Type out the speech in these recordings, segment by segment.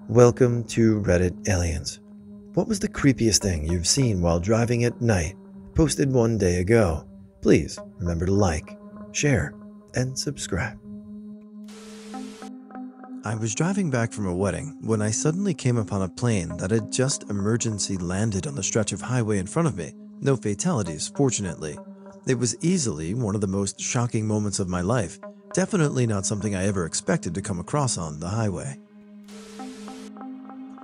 Welcome to Reddit Aliens. What was the creepiest thing you've seen while driving at night? Posted one day ago. Please remember to like, share, and subscribe. I was driving back from a wedding when I suddenly came upon a plane that had just emergency landed on the stretch of highway in front of me. No fatalities, fortunately. It was easily one of the most shocking moments of my life. Definitely not something I ever expected to come across on the highway.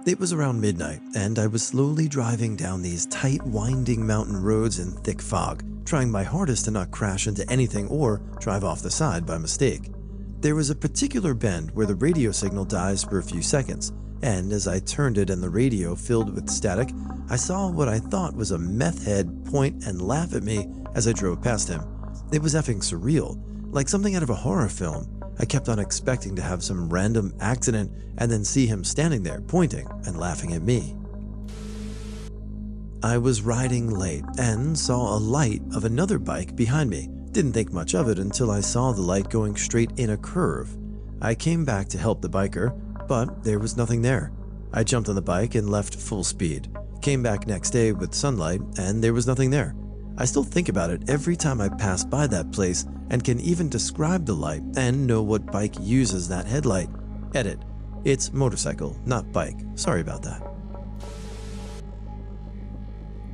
It was around midnight, and I was slowly driving down these tight, winding mountain roads in thick fog, trying my hardest to not crash into anything or drive off the side by mistake. There was a particular bend where the radio signal dies for a few seconds, and as I turned it and the radio filled with static, I saw what I thought was a meth head point and laugh at me as I drove past him. It was effing surreal, like something out of a horror film. I kept on expecting to have some random accident and then see him standing there pointing and laughing at me. I was riding late and saw a light of another bike behind me. Didn't think much of it until I saw the light going straight in a curve. I came back to help the biker, but there was nothing there. I jumped on the bike and left full speed. Came back next day with sunlight and there was nothing there. I still think about it every time I pass by that place and can even describe the light and know what bike uses that headlight. Edit. It's motorcycle, not bike. Sorry about that.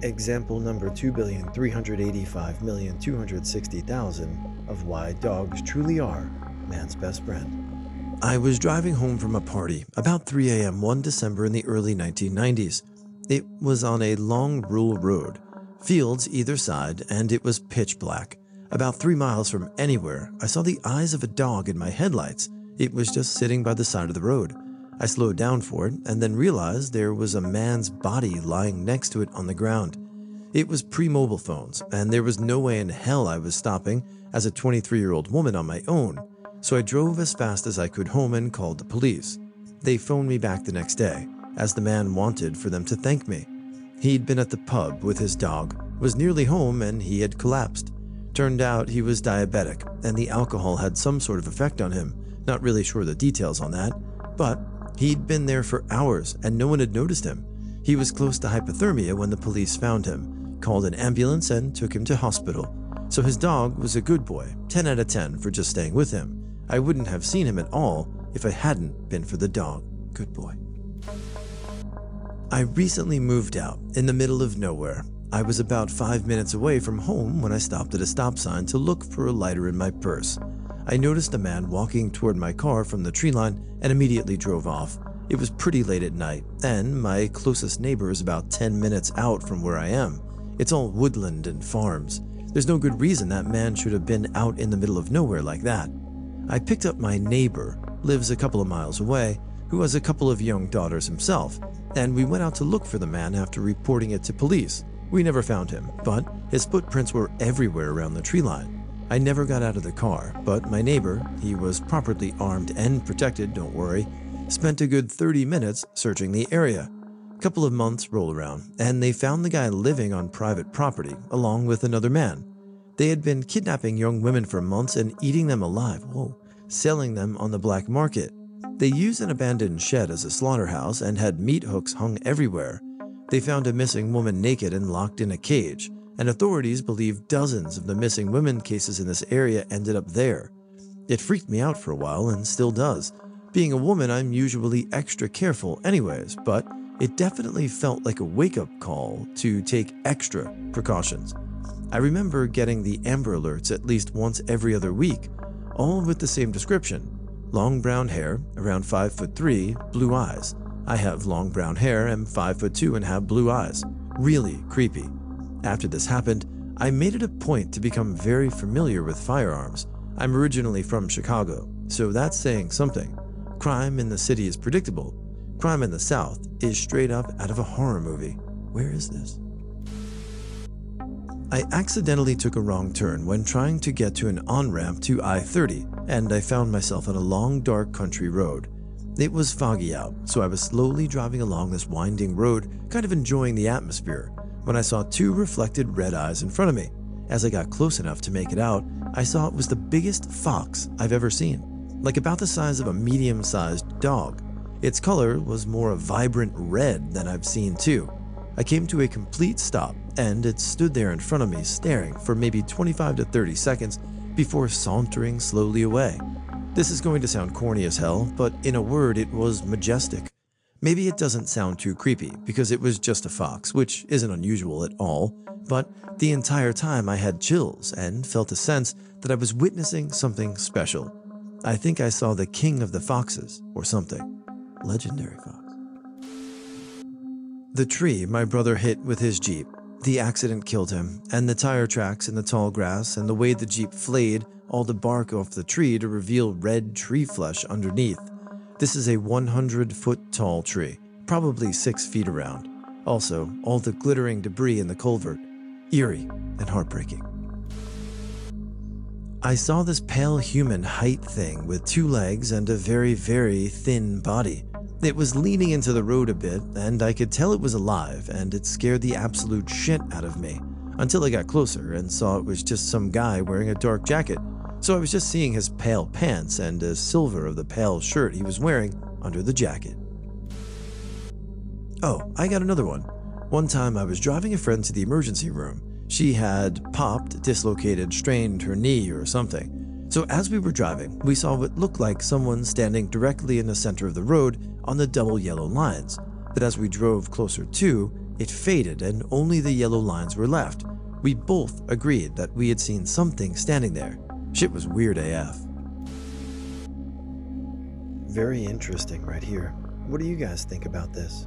Example number 2,385,260,000 of why dogs truly are man's best friend. I was driving home from a party about 3 a.m. one December in the early 1990s. It was on a long rural road. Fields either side, and it was pitch black. About 3 miles from anywhere, I saw the eyes of a dog in my headlights. It was just sitting by the side of the road. I slowed down for it and then realized there was a man's body lying next to it on the ground. It was pre-mobile phones, and there was no way in hell I was stopping as a 23-year-old woman on my own. So I drove as fast as I could home and called the police. They phoned me back the next day, as the man wanted for them to thank me. He'd been at the pub with his dog, was nearly home, and he had collapsed. Turned out he was diabetic, and the alcohol had some sort of effect on him. Not really sure the details on that, but he'd been there for hours and no one had noticed him. He was close to hypothermia when the police found him, called an ambulance, and took him to hospital. So his dog was a good boy, 10 out of 10 for just staying with him. I wouldn't have seen him at all if it hadn't been for the dog. Good boy. I recently moved out in the middle of nowhere. I was about 5 minutes away from home when I stopped at a stop sign to look for a lighter in my purse. I noticed a man walking toward my car from the tree line and immediately drove off. It was pretty late at night, and my closest neighbor is about 10 minutes out from where I am. It's all woodland and farms. There's no good reason that man should have been out in the middle of nowhere like that. I picked up my neighbor, lives a couple of miles away, who has a couple of young daughters himself, and we went out to look for the man after reporting it to police. We never found him, but his footprints were everywhere around the tree line. I never got out of the car, but my neighbor, he was properly armed and protected, don't worry, spent a good 30 minutes searching the area. A couple of months roll around, and they found the guy living on private property, along with another man. They had been kidnapping young women for months and eating them alive, selling them on the black market. They used an abandoned shed as a slaughterhouse and had meat hooks hung everywhere. They found a missing woman naked and locked in a cage, and authorities believe dozens of the missing women cases in this area ended up there. It freaked me out for a while and still does. Being a woman, I'm usually extra careful anyways, but it definitely felt like a wake-up call to take extra precautions. I remember getting the Amber Alerts at least once every other week, all with the same description. Long brown hair, around 5'3", blue eyes. I have long brown hair, am 5'2" and have blue eyes. Really creepy. After this happened, I made it a point to become very familiar with firearms. I'm originally from Chicago, so that's saying something. Crime in the city is predictable. Crime in the South is straight up out of a horror movie. Where is this? I accidentally took a wrong turn when trying to get to an on-ramp to I-30, and I found myself on a long, dark country road. It was foggy out, so I was slowly driving along this winding road, kind of enjoying the atmosphere, when I saw two reflected red eyes in front of me. As I got close enough to make it out, I saw it was the biggest fox I've ever seen, like about the size of a medium-sized dog. Its color was more a vibrant red than I've seen too. I came to a complete stop, and it stood there in front of me staring for maybe 25 to 30 seconds before sauntering slowly away. This is going to sound corny as hell, but in a word, it was majestic. Maybe it doesn't sound too creepy because it was just a fox, which isn't unusual at all, but the entire time I had chills and felt a sense that I was witnessing something special. I think I saw the king of the foxes or something. Legendary fox. The tree my brother hit with his Jeep. The accident killed him, and the tire tracks in the tall grass and the way the Jeep flayed all the bark off the tree to reveal red tree flesh underneath. This is a 100-foot tall tree, probably 6 feet around. Also, all the glittering debris in the culvert. Eerie and heartbreaking. I saw this pale human height thing with 2 legs and a very, very thin body. It was leaning into the road a bit, and I could tell it was alive, and it scared the absolute shit out of me, until I got closer and saw it was just some guy wearing a dark jacket. So I was just seeing his pale pants and a silver of the pale shirt he was wearing under the jacket. Oh, I got another one. One time I was driving a friend to the emergency room. She had popped, dislocated, strained her knee or something. So as we were driving, we saw what looked like someone standing directly in the center of the road on the double yellow lines. But as we drove closer to, it faded and only the yellow lines were left. We both agreed that we had seen something standing there. Shit was weird AF. Very interesting right here. What do you guys think about this?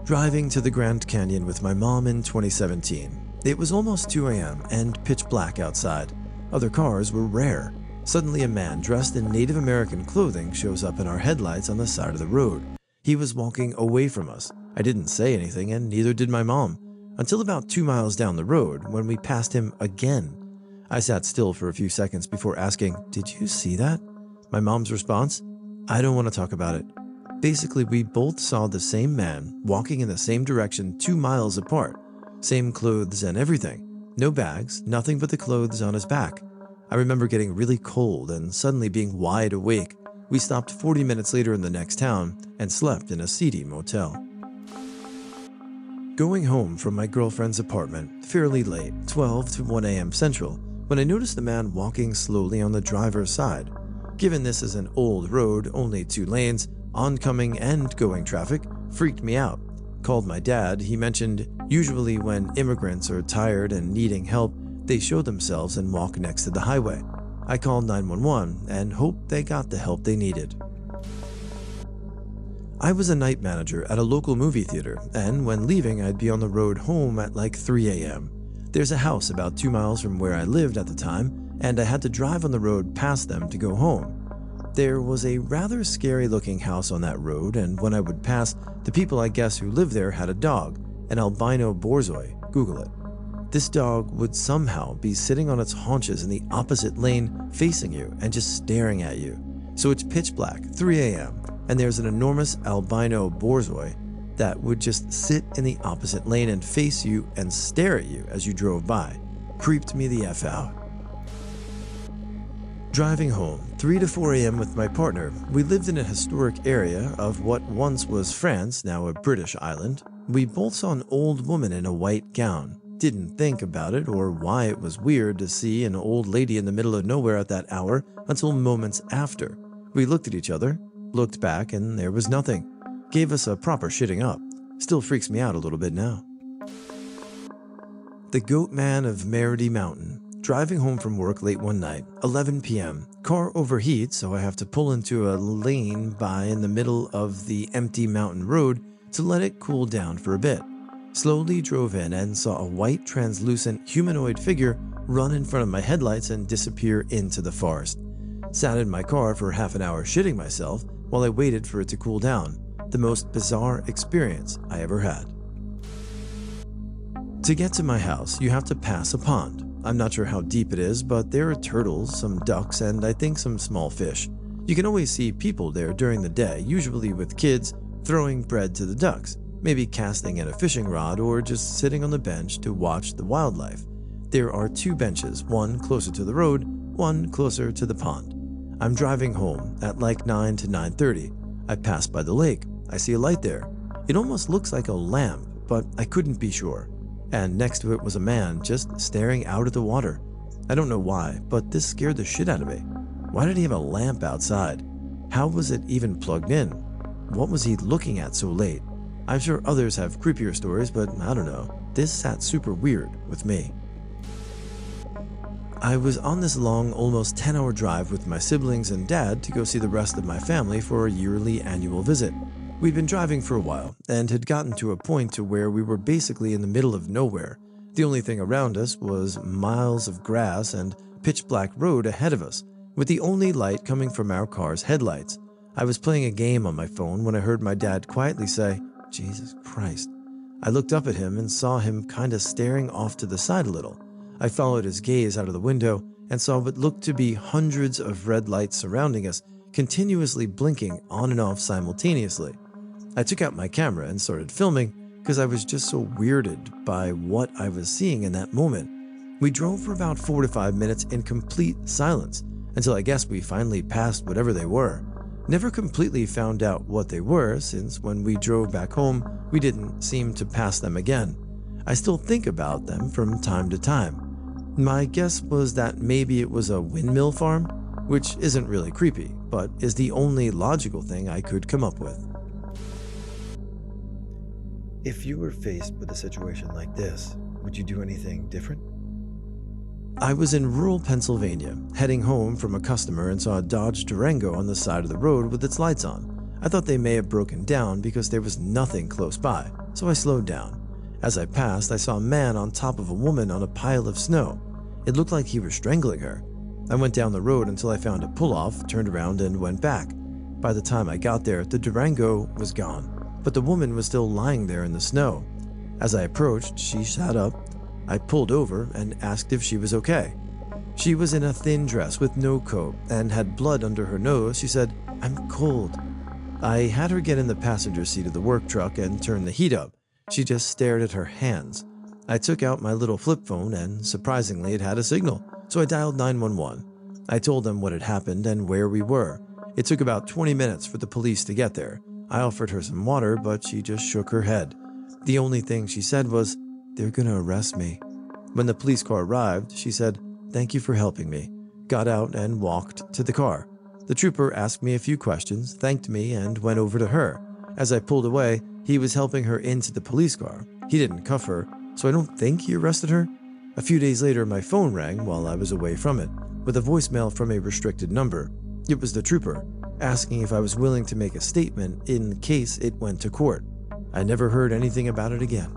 Driving to the Grand Canyon with my mom in 2017. It was almost 2 a.m. and pitch black outside. Other cars were rare. Suddenly a man dressed in Native American clothing shows up in our headlights on the side of the road. He was walking away from us. I didn't say anything and neither did my mom, until about 2 miles down the road when we passed him again. I sat still for a few seconds before asking, "Did you see that?" My mom's response, "I don't want to talk about it." Basically, we both saw the same man walking in the same direction 2 miles apart. Same clothes and everything. No bags, nothing but the clothes on his back. I remember getting really cold and suddenly being wide awake. We stopped 40 minutes later in the next town and slept in a seedy motel. Going home from my girlfriend's apartment, fairly late, 12 to 1 a.m. Central, when I noticed a man walking slowly on the driver's side. Given this is an old road, only 2 lanes, oncoming and going traffic freaked me out. Called my dad. He mentioned usually when immigrants are tired and needing help, they show themselves and walk next to the highway. I called 911 and hoped they got the help they needed. I was a night manager at a local movie theater, and when leaving I'd be on the road home at like 3 a.m. There's a house about 2 miles from where I lived at the time, and I had to drive on the road past them to go home. There was a rather scary looking house on that road, and when I would pass, the people I guess who lived there had a dog, an albino borzoi, Google it. This dog would somehow be sitting on its haunches in the opposite lane facing you and just staring at you. So it's pitch black, 3 a.m., and there's an enormous albino borzoi that would just sit in the opposite lane and face you and stare at you as you drove by. Creeped me the F out. Driving home, 3 to 4 a.m. with my partner, we lived in a historic area of what once was France, now a British island. We both saw an old woman in a white gown. Didn't think about it or why it was weird to see an old lady in the middle of nowhere at that hour until moments after. We looked at each other, looked back, and there was nothing. Gave us a proper shitting up. Still freaks me out a little bit now. The Goat Man of Merity Mountain. Driving home from work late one night, 11 p.m. Car overheats, so I have to pull into a lane by in the middle of the empty mountain road to let it cool down for a bit. Slowly drove in and saw a white translucent humanoid figure run in front of my headlights and disappear into the forest. Sat in my car for half an hour shitting myself while I waited for it to cool down. The most bizarre experience I ever had. To get to my house, you have to pass a pond. I'm not sure how deep it is, but there are turtles, some ducks, and I think some small fish. You can always see people there during the day, usually with kids throwing bread to the ducks, maybe casting in a fishing rod or just sitting on the bench to watch the wildlife. There are 2 benches, one closer to the road, one closer to the pond. I'm driving home at like 9 to 9:30. I pass by the lake. I see a light there. It almost looks like a lamp, but I couldn't be sure. And next to it was a man just staring out at the water. I don't know why, but this scared the shit out of me. Why did he have a lamp outside? How was it even plugged in? What was he looking at so late? I'm sure others have creepier stories, but I don't know. This sat super weird with me. I was on this long, almost 10-hour drive with my siblings and dad to go see the rest of my family for a yearly annual visit. We'd been driving for a while and had gotten to a point to where we were basically in the middle of nowhere. The only thing around us was miles of grass and pitch black road ahead of us, with the only light coming from our car's headlights. I was playing a game on my phone when I heard my dad quietly say, "Jesus Christ." I looked up at him and saw him kinda staring off to the side a little. I followed his gaze out of the window and saw what looked to be hundreds of red lights surrounding us, continuously blinking on and off simultaneously. I took out my camera and started filming because I was just so weirded by what I was seeing in that moment. We drove for about 4 to 5 minutes in complete silence until I guess we finally passed whatever they were. Never completely found out what they were, since when we drove back home, we didn't seem to pass them again. I still think about them from time to time. My guess was that maybe it was a windmill farm, which isn't really creepy, but is the only logical thing I could come up with. If you were faced with a situation like this, would you do anything different? I was in rural Pennsylvania, heading home from a customer, and saw a Dodge Durango on the side of the road with its lights on. I thought they may have broken down because there was nothing close by, so I slowed down. As I passed, I saw a man on top of a woman on a pile of snow. It looked like he was strangling her. I went down the road until I found a pull-off, turned around, and went back. By the time I got there, the Durango was gone, but the woman was still lying there in the snow. As I approached, she sat up. I pulled over and asked if she was okay. She was in a thin dress with no coat and had blood under her nose. She said, "I'm cold." I had her get in the passenger seat of the work truck and turn the heat up. She just stared at her hands. I took out my little flip phone and surprisingly it had a signal, so I dialed 911. I told them what had happened and where we were. It took about 20 minutes for the police to get there. I offered her some water, but she just shook her head. The only thing she said was, "They're gonna arrest me." When the police car arrived, she said, "Thank you for helping me," got out and walked to the car. The trooper asked me a few questions, thanked me, and went over to her. As I pulled away, he was helping her into the police car. He didn't cuff her, so I don't think he arrested her. A few days later, my phone rang while I was away from it, with a voicemail from a restricted number. It was the trooper, asking if I was willing to make a statement in case it went to court. I never heard anything about it again.